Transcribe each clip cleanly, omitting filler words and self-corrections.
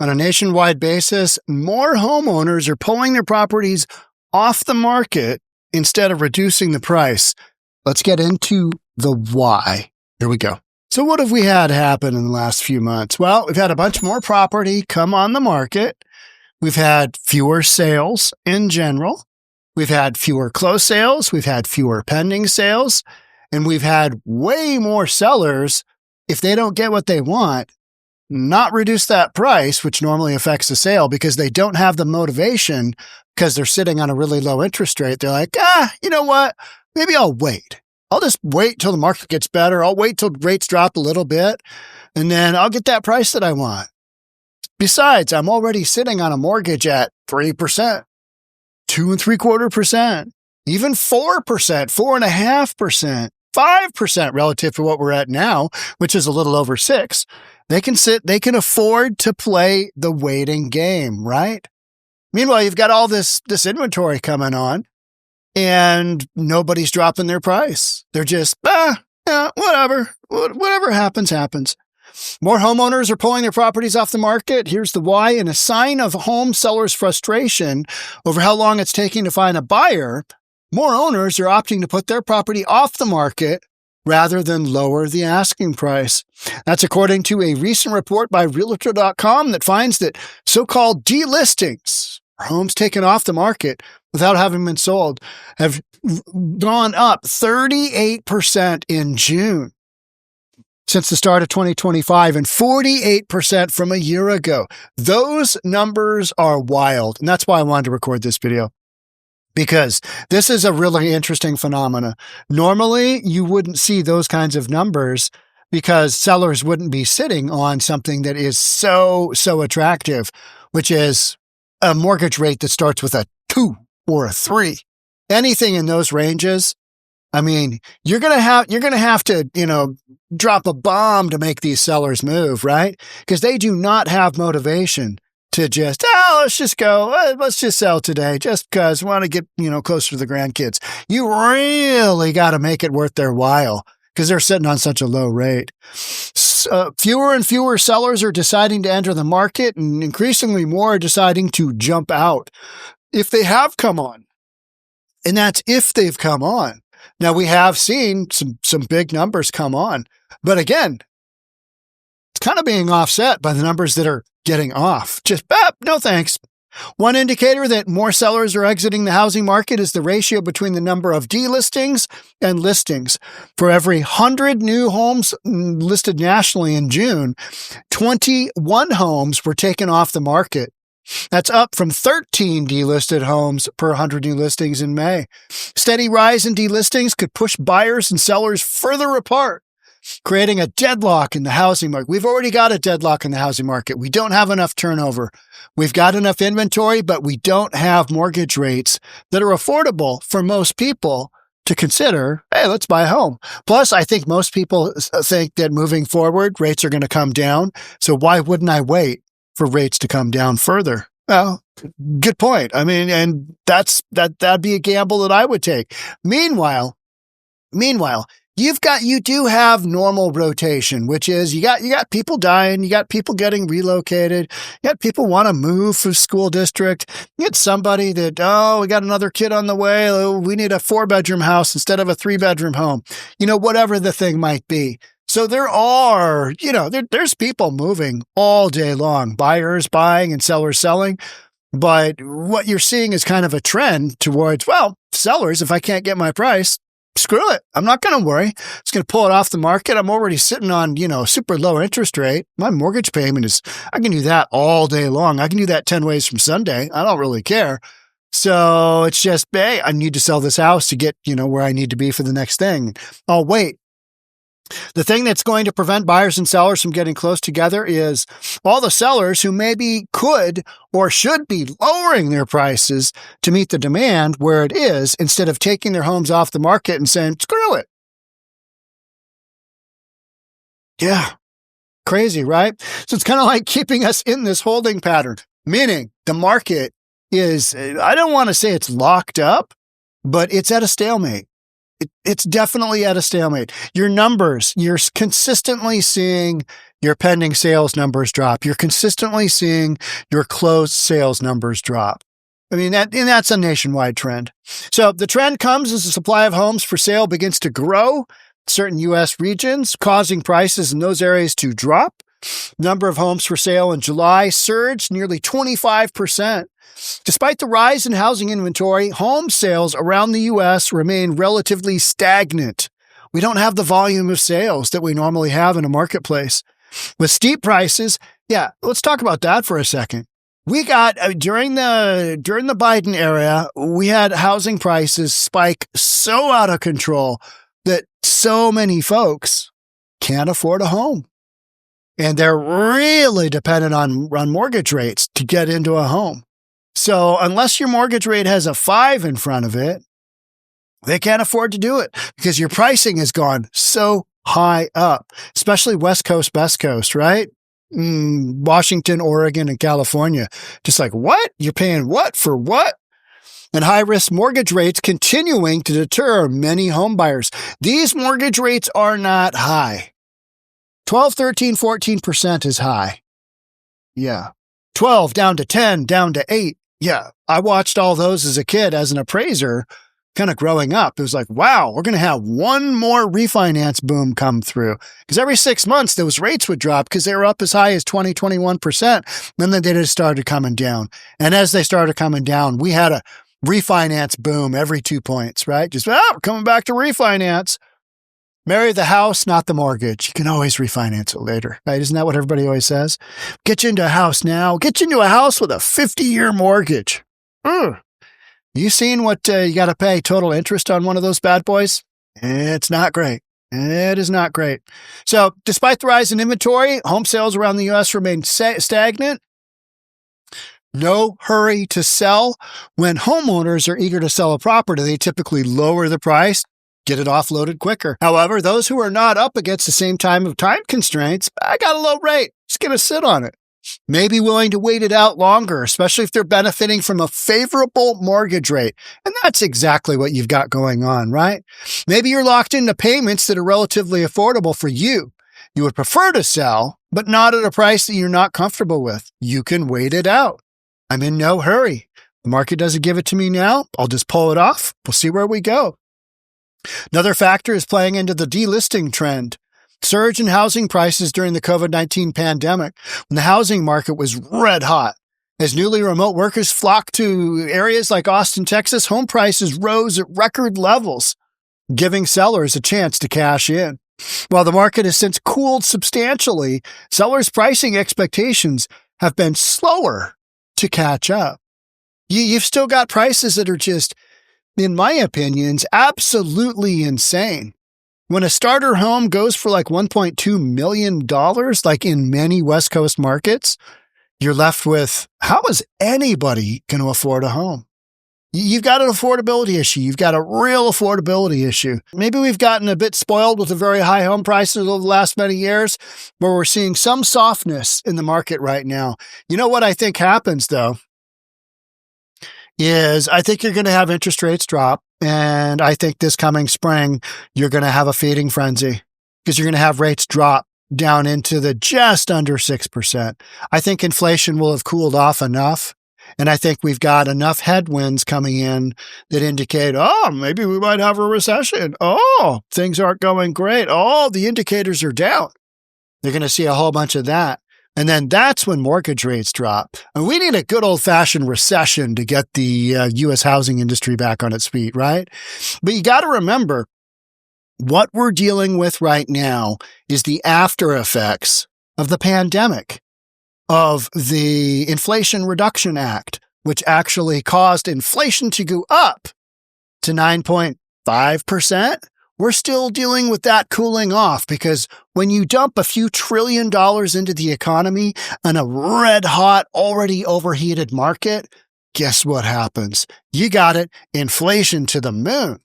On a nationwide basis, more homeowners are pulling their properties off the market instead of reducing the price. Let's get into the why. Here we go. So what have we had happen in the last few months? Well, we've had a bunch more property come on the market. We've had fewer sales in general. We've had fewer closed sales. We've had fewer pending sales. And we've had way more sellers, if they don't get what they want, not reduce that price, which normally affects the sale because they don't have the motivation because they're sitting on a really low interest rate. They're like, you know what? Maybe I'll wait. I'll just wait till the market gets better. I'll wait till rates drop a little bit and then I'll get that price that I want. Besides, I'm already sitting on a mortgage at 3%, 2.75%, even 4%, 4.5%. 5% relative to what we're at now, which is a little over 6%. They can afford to play the waiting game, right? Meanwhile, you've got all this inventory coming on and nobody's dropping their price. They're just, whatever happens, happens. More homeowners are pulling their properties off the market. Here's the why. In a sign of home sellers' frustration over how long it's taking to find a buyer, more owners are opting to put their property off the market rather than lower the asking price. That's according to a recent report by Realtor.com that finds that so-called delistings, homes taken off the market without having been sold, have gone up 38% in June since the start of 2025 and 48% from a year ago. Those numbers are wild, and that's why I wanted to record this video. Because this is a really interesting phenomena. Normally, you wouldn't see those kinds of numbers because sellers wouldn't be sitting on something that is so attractive, which is a mortgage rate that starts with a 2 or a 3. Anything in those ranges, I mean, you're going to have to, drop a bomb to make these sellers move, right? Because they do not have motivation to just, let's just go, let's just sell today just because we want to get, closer to the grandkids. You really got to make it worth their while because they're sitting on such a low rate. Fewer and fewer sellers are deciding to enter the market and increasingly more are deciding to jump out if they have come on. And that's if they've come on. Now, we have seen some big numbers come on, but again, it's kind of being offset by the numbers that are getting off. Just, no thanks. One indicator that more sellers are exiting the housing market is the ratio between the number of delistings and listings. For every 100 new homes listed nationally in June, 21 homes were taken off the market. That's up from 13 delisted homes per 100 new listings in May. Steady rise in delistings could push buyers and sellers further apart, creating a deadlock in the housing market. We've already got a deadlock in the housing market. We don't have enough turnover. We've got enough inventory, but we don't have mortgage rates that are affordable for most people to consider, hey, let's buy a home. Plus, I think most people think that moving forward, rates are going to come down. So why wouldn't I wait for rates to come down further? Well, good point. I mean, and that'd be a gamble that I would take. Meanwhile, you do have normal rotation, which is you got people dying, you got people getting relocated, you got people want to move from school district, you get somebody that, we got another kid on the way, we need a 4-bedroom house instead of a 3-bedroom home, whatever the thing might be. So there are, there's people moving all day long, buyers buying and sellers selling. But what you're seeing is kind of a trend towards, sellers, if I can't get my price, screw it. I'm not going to worry. It's going to pull it off the market. I'm already sitting on, super low interest rate. My mortgage payment I can do that all day long. I can do that 10 ways from Sunday. I don't really care. So it's just, hey, I need to sell this house to get, where I need to be for the next thing. I'll wait. The thing that's going to prevent buyers and sellers from getting close together is all the sellers who maybe could or should be lowering their prices to meet the demand where it is instead of taking their homes off the market and saying, screw it. Yeah. Crazy, right? So it's kind of like keeping us in this holding pattern, meaning the market is, I don't want to say it's locked up, but it's at a stalemate. It's definitely at a stalemate. Your numbers, you're consistently seeing, your pending sales numbers drop. You're consistently seeing your closed sales numbers drop. I mean, that's a nationwide trend. So the trend comes as the supply of homes for sale begins to grow in certain U.S. regions, causing prices in those areas to drop. Number of homes for sale in July surged nearly 25%. Despite the rise in housing inventory, home sales around the U.S. remain relatively stagnant. We don't have the volume of sales that we normally have in a marketplace. With steep prices, let's talk about that for a second. We got, during the Biden era, we had housing prices spike so out of control that so many folks can't afford a home. And they're really dependent on mortgage rates to get into a home. So unless your mortgage rate has a 5 in front of it, they can't afford to do it because your pricing has gone so high up, especially West Coast, Best Coast, right? Washington, Oregon, and California. Just like, what? You're paying what for what? And high-risk mortgage rates continuing to deter many home buyers. These mortgage rates are not high. 12, 13, 14% is high. Yeah. 12 down to 10, down to 8. Yeah. I watched all those as a kid, as an appraiser, kind of growing up. It was like, wow, we're going to have one more refinance boom come through. Because every 6 months, those rates would drop because they were up as high as 20, 21%. Then they just started coming down. And as they started coming down, we had a refinance boom every 2 points, right? Just, we're coming back to refinance. Marry the house, not the mortgage. You can always refinance it later, right? Isn't that what everybody always says? Get you into a house now. Get you into a house with a 50-year mortgage. You seen what you got to pay total interest on one of those bad boys? It's not great. It is not great. So despite the rise in inventory, home sales around the U.S. remain stagnant. No hurry to sell. When homeowners are eager to sell a property, they typically lower the price, get it offloaded quicker. However, those who are not up against the same time constraints, I got a low rate, just going to sit on it. May be willing to wait it out longer, especially if they're benefiting from a favorable mortgage rate. And that's exactly what you've got going on, right? Maybe you're locked into payments that are relatively affordable for you. You would prefer to sell, but not at a price that you're not comfortable with. You can wait it out. I'm in no hurry. The market doesn't give it to me now. I'll just pull it off. We'll see where we go. Another factor is playing into the delisting trend. Surge in housing prices during the COVID-19 pandemic, when the housing market was red hot. As newly remote workers flocked to areas like Austin, Texas, home prices rose at record levels, giving sellers a chance to cash in. While the market has since cooled substantially, sellers' pricing expectations have been slower to catch up. You've still got prices that are just, in my opinions, absolutely insane. When a starter home goes for like $1.2 million, like in many West Coast markets, you're left with, how is anybody going to afford a home? You've got an affordability issue. You've got a real affordability issue. Maybe we've gotten a bit spoiled with the very high home prices over the last many years, where we're seeing some softness in the market right now. You know what I think happens, though, is I think you're going to have interest rates drop. And I think this coming spring, you're going to have a feeding frenzy because you're going to have rates drop down into the just under 6%. I think inflation will have cooled off enough. And I think we've got enough headwinds coming in that indicate, maybe we might have a recession. Things aren't going great. The indicators are down. They're going to see a whole bunch of that. And then that's when mortgage rates drop. And we need a good old-fashioned recession to get the U.S. housing industry back on its feet, right? But you got to remember, what we're dealing with right now is the after effects of the pandemic, of the Inflation Reduction Act, which actually caused inflation to go up to 9.5%. We're still dealing with that cooling off because when you dump a few $1 trillion into the economy in a red hot, already overheated market, guess what happens? You got it. Inflation to the moon.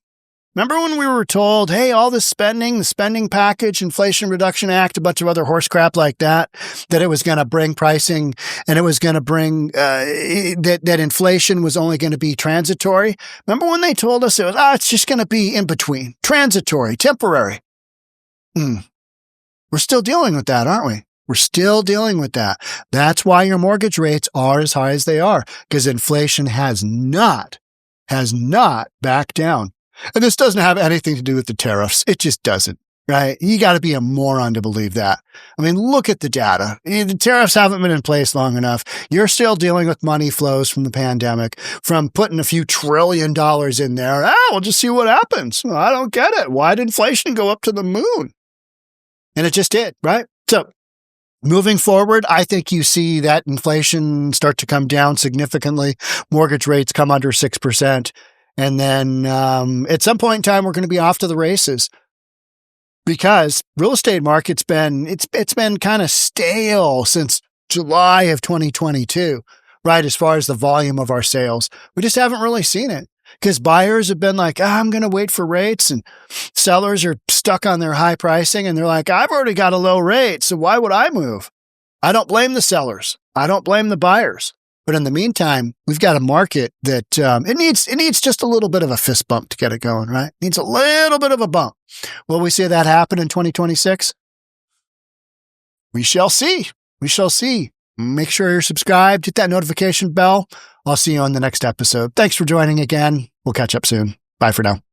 Remember when we were told, hey, all this spending, the spending package, Inflation Reduction Act, a bunch of other horse crap like that it was going to bring pricing and it was going to bring that inflation was only going to be transitory? Remember when they told us it was, it's just going to be in between, transitory, temporary? We're still dealing with that, aren't we? We're still dealing with that. That's why your mortgage rates are as high as they are, because inflation has not backed down. And this doesn't have anything to do with the tariffs. It just doesn't, right? You got to be a moron to believe that. I mean, look at the data. The tariffs haven't been in place long enough. You're still dealing with money flows from the pandemic, from putting a few $1 trillion in there. We'll just see what happens. Well, I don't get it. Why did inflation go up to the moon? And it just did, right? So moving forward, I think you see that inflation start to come down significantly. Mortgage rates come under 6%. And then at some point in time, we're going to be off to the races, because real estate market's been kind of stale since July of 2022, right? As far as the volume of our sales, we just haven't really seen it, because buyers have been like, I'm going to wait for rates, and sellers are stuck on their high pricing, and they're like, I've already got a low rate, so why would I move? I don't blame the sellers. I don't blame the buyers. But in the meantime, we've got a market that it needs just a little bit of a fist bump to get it going, right? It needs a little bit of a bump. Will we see that happen in 2026? We shall see. We shall see. Make sure you're subscribed. Hit that notification bell. I'll see you on the next episode. Thanks for joining again. We'll catch up soon. Bye for now.